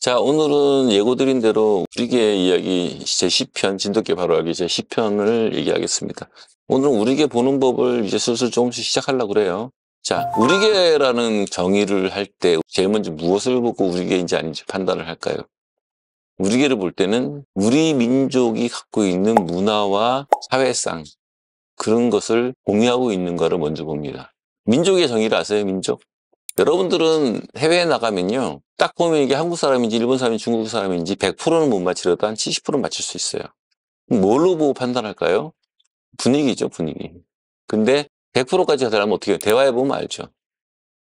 자, 오늘은 예고드린 대로 우리개 이야기 제10편, 진돗개 바로 알기 제10편을 얘기하겠습니다. 오늘은 우리개 보는 법을 이제 슬슬 조금씩 시작하려고 그래요. 자, 우리개라는 정의를 할 때 제일 먼저 무엇을 보고 우리개인지 아닌지 판단을 할까요? 우리개를 볼 때는 우리 민족이 갖고 있는 문화와 사회상 그런 것을 공유하고 있는가를 먼저 봅니다. 민족의 정의를 아세요, 민족? 여러분들은 해외에 나가면요. 딱 보면 이게 한국 사람인지 일본 사람인지 중국 사람인지 100%는 못 맞히려도 한 70%는 맞출 수 있어요. 뭘로 보고 판단할까요? 분위기죠, 분위기. 근데 100%까지 하려면 어떻게 해요? 대화해보면 알죠.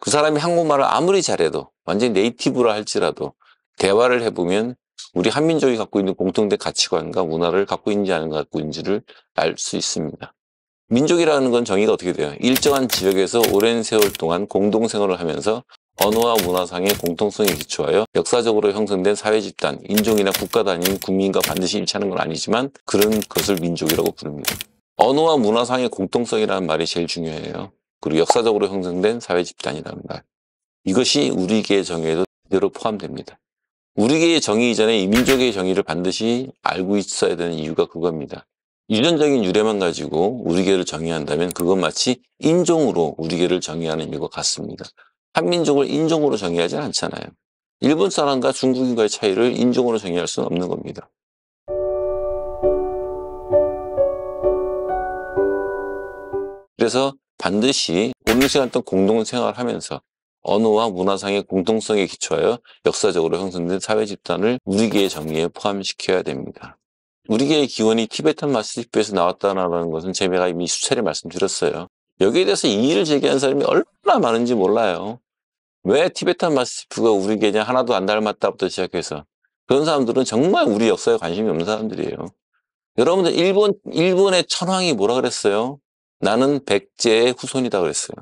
그 사람이 한국말을 아무리 잘해도 완전히 네이티브라 할지라도 대화를 해보면 우리 한민족이 갖고 있는 공통된 가치관과 문화를 갖고 있는지 안 갖고 있는지를 알 수 있습니다. 민족이라는 건 정의가 어떻게 돼요? 일정한 지역에서 오랜 세월 동안 공동생활을 하면서 언어와 문화상의 공통성에 기초하여 역사적으로 형성된 사회집단, 인종이나 국가 단위인 국민과 반드시 일치하는 건 아니지만 그런 것을 민족이라고 부릅니다. 언어와 문화상의 공통성이라는 말이 제일 중요해요. 그리고 역사적으로 형성된 사회집단이라는 말. 이것이 우리개의 정의에도 그대로 포함됩니다. 우리개의 정의 이전에 이 민족의 정의를 반드시 알고 있어야 되는 이유가 그겁니다. 유전적인 유래만 가지고 우리개를 정의한다면 그건 마치 인종으로 우리개를 정의하는 일과 같습니다. 한민족을 인종으로 정의하지 않잖아요. 일본 사람과 중국인과의 차이를 인종으로 정의할 수는 없는 겁니다. 그래서 반드시 오랜 시간 동안 공동생활을 하면서 언어와 문화상의 공통성에 기초하여 역사적으로 형성된 사회집단을 우리개의 정의에 포함시켜야 됩니다. 우리개의 기원이 티베탄 마스티프에서 나왔다는 것은 제가 이미 수차례 말씀드렸어요. 여기에 대해서 이의를 제기한 사람이 얼마나 많은지 몰라요. 왜 티베탄 마스티프가 우리개냐 하나도 안 닮았다부터 시작해서 그런 사람들은 정말 우리 역사에 관심이 없는 사람들이에요. 여러분들 일본의 천황이 뭐라 그랬어요? 나는 백제의 후손이다 그랬어요.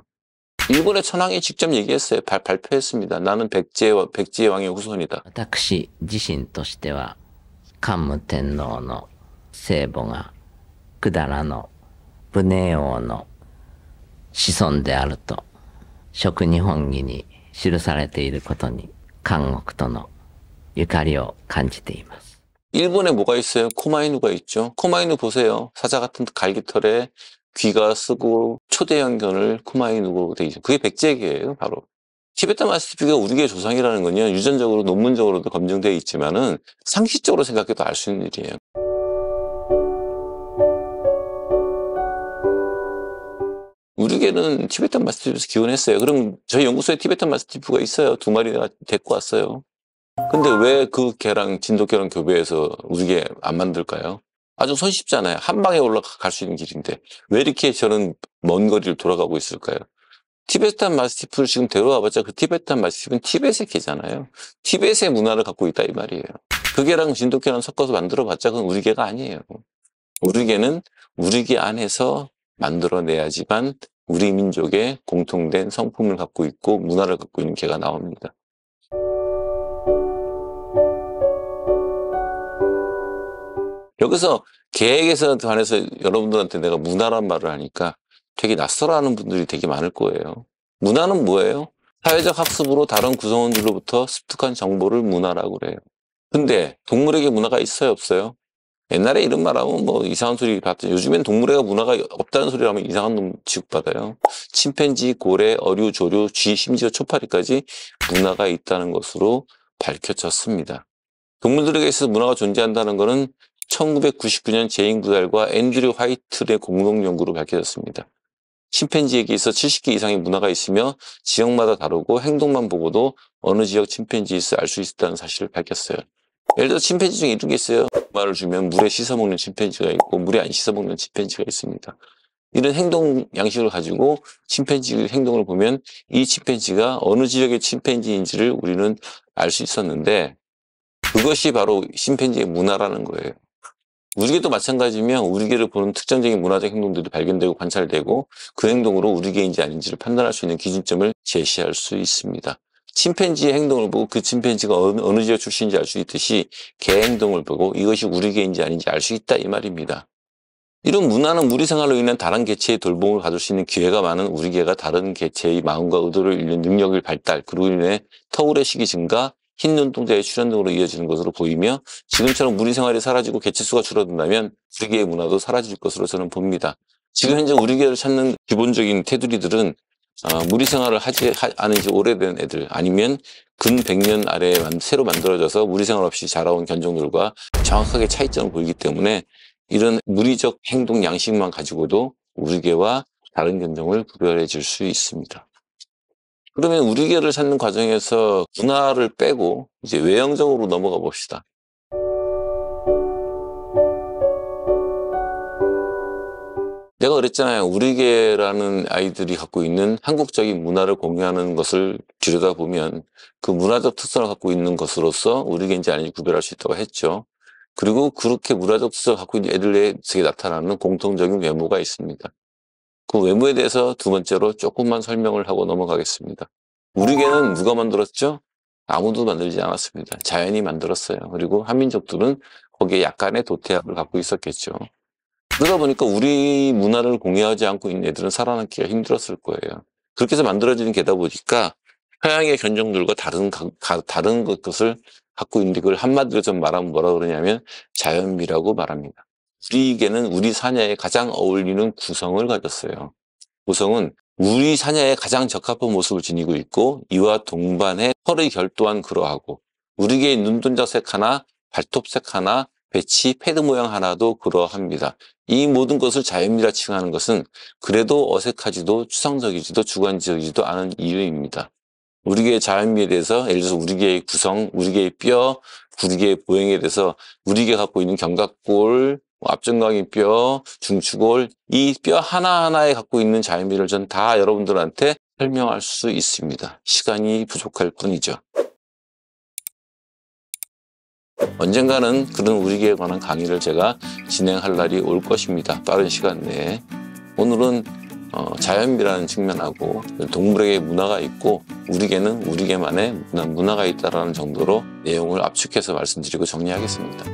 일본의 천황이 직접 얘기했어요. 발표했습니다. 나는 백제 왕의 후손이다. 私自身としては桓武天皇の聖母が百済の武寧王の子孫であると食日本紀に記されていることに監獄とのゆかりを感じています。 일본에 뭐가 있어요? 코마이누가 있죠. 코마이누 보세요. 사자 같은 갈기털에 귀가 쓰고 초대형견을 코마이누로 돼 있죠. 그게 백제개예요, 바로. 티베탄 마스티프가 우리개의 조상이라는 건요, 유전적으로 논문적으로도 검증되어 있지만은 상식적으로 생각해도 알 수 있는 일이에요. 우리개는 티베탄 마스티프에서 기원했어요. 그럼 저희 연구소에 티베탄 마스티프가 있어요. 2마리나 데리고 왔어요. 근데 왜 그 개랑 진돗개랑 교배해서 우리개 안 만들까요? 아주 손쉽잖아요. 한 방에 올라갈 수 있는 길인데 왜 이렇게 저는 먼 거리를 돌아가고 있을까요? 티베탄 마스티프를 지금 데려와봤자 그 티베탄 마스티프는 티벳의 개잖아요. 티벳의 문화를 갖고 있다 이 말이에요. 그 개랑 진돗개랑 섞어서 만들어봤자 그건 우리 개가 아니에요. 우리 개는 우리 개 안에서 만들어내야지만 우리 민족의 공통된 성품을 갖고 있고 문화를 갖고 있는 개가 나옵니다. 여기서 개에게서 관해서 여러분들한테 내가 문화란 말을 하니까 되게 낯설어하는 분들이 되게 많을 거예요. 문화는 뭐예요? 사회적 학습으로 다른 구성원들로부터 습득한 정보를 문화라고 그래요. 근데 동물에게 문화가 있어요, 없어요? 옛날에 이런 말하면 뭐 이상한 소리 봤더니 요즘엔 동물에게 문화가 없다는 소리를 하면 이상한 놈 취급받아요. 침팬지, 고래, 어류, 조류, 쥐, 심지어 초파리까지 문화가 있다는 것으로 밝혀졌습니다. 동물들에게 있어서 문화가 존재한다는 것은 1999년 제인 구달과 앤드류 화이트의 공동 연구로 밝혀졌습니다. 침팬지에게 있어 70개 이상의 문화가 있으며 지역마다 다르고 행동만 보고도 어느 지역 침팬지에서 알 수 있다는 사실을 밝혔어요. 예를 들어 침팬지 중에 이런 게 있어요. 말을 주면 물에 씻어먹는 침팬지가 있고 물에 안 씻어먹는 침팬지가 있습니다. 이런 행동 양식을 가지고 침팬지 행동을 보면 이 침팬지가 어느 지역의 침팬지인지를 우리는 알 수 있었는데 그것이 바로 침팬지의 문화라는 거예요. 우리개도 마찬가지면 우리개를 보는 특정적인 문화적 행동들이 발견되고 관찰되고 그 행동으로 우리개인지 아닌지를 판단할 수 있는 기준점을 제시할 수 있습니다. 침팬지의 행동을 보고 그 침팬지가 어느 지역 출신인지 알 수 있듯이 개 행동을 보고 이것이 우리개인지 아닌지 알 수 있다 이 말입니다. 이런 문화는 무리 생활로 인한 다른 개체의 돌봄을 받을 수 있는 기회가 많은 우리개가 다른 개체의 마음과 의도를 읽는 능력을 발달, 그로 인해 터울의 시기 증가, 흰 눈동자의 출현 등으로 이어지는 것으로 보이며 지금처럼 무리 생활이 사라지고 개체수가 줄어든다면 우리개의 문화도 사라질 것으로 저는 봅니다. 지금 현재 우리개를 찾는 기본적인 테두리들은 무리 생활을 하지 않은 지 오래된 애들 아니면 근 100년 아래에 새로 만들어져서 무리 생활 없이 자라온 견종들과 정확하게 차이점을 보이기 때문에 이런 무리적 행동 양식만 가지고도 우리개와 다른 견종을 구별해 줄 수 있습니다. 그러면 우리개를 찾는 과정에서 문화를 빼고 이제 외형적으로 넘어가 봅시다. 내가 그랬잖아요. 우리개라는 아이들이 갖고 있는 한국적인 문화를 공유하는 것을 들여다보면 그 문화적 특성을 갖고 있는 것으로서 우리개인지 아닌지 구별할 수 있다고 했죠. 그리고 그렇게 문화적 특성을 갖고 있는 애들에게 나타나는 공통적인 외모가 있습니다. 그 외모에 대해서 두 번째로 조금만 설명을 하고 넘어가겠습니다. 우리개는 누가 만들었죠? 아무도 만들지 않았습니다. 자연이 만들었어요. 그리고 한민족들은 거기에 약간의 도태압을 갖고 있었겠죠. 그러다 보니까 우리 문화를 공유하지 않고 있는 애들은 살아남기가 힘들었을 거예요. 그렇게 해서 만들어지는 게다 보니까 서양의 견종들과 다른 것을 갖고 있는 걸 한마디로 좀 말하면 뭐라 그러냐면 자연미라고 말합니다. 우리개는 우리 사냐에 가장 어울리는 구성을 가졌어요. 구성은 우리 사냐에 가장 적합한 모습을 지니고 있고 이와 동반해 털의 결 또한 그러하고 우리개의 눈동자 색 하나, 발톱 색 하나, 배치, 패드 모양 하나도 그러합니다. 이 모든 것을 자연미라 칭하는 것은 그래도 어색하지도 추상적이지도 주관적이지도 않은 이유입니다. 우리개의 자연미에 대해서 예를 들어서 우리개의 구성, 우리개의 뼈, 우리개의 보행에 대해서 우리개가 갖고 있는 견갑골, 앞정강이 뼈, 중추골 이 뼈 하나하나에 갖고 있는 자연미를 전 다 여러분들한테 설명할 수 있습니다. 시간이 부족할 뿐이죠. 언젠가는 그런 우리개에 관한 강의를 제가 진행할 날이 올 것입니다. 빠른 시간 내에. 오늘은 자연미라는 측면하고 동물에게 문화가 있고 우리개는 우리개만의 문화가 있다는 정도로 내용을 압축해서 말씀드리고 정리하겠습니다.